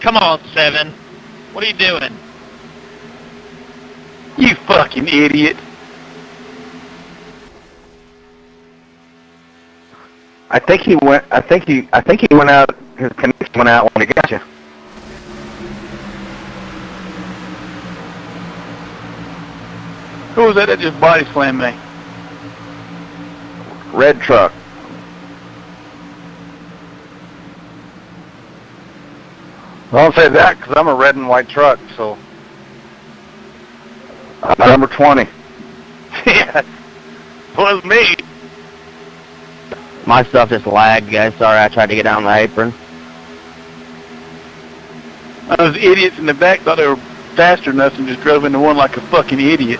Come on, 7. What are you doing? You fucking idiot. I think he went out, his connection went out when he got you. Who was that just body slammed me? Red truck. Well, don't say that because I'm a red and white truck, so. Number 20. Yeah, was me. My stuff just lagged, guys. Sorry, I tried to get down the apron. Those idiots in the back thought they were faster than us and just drove into one like a fucking idiot.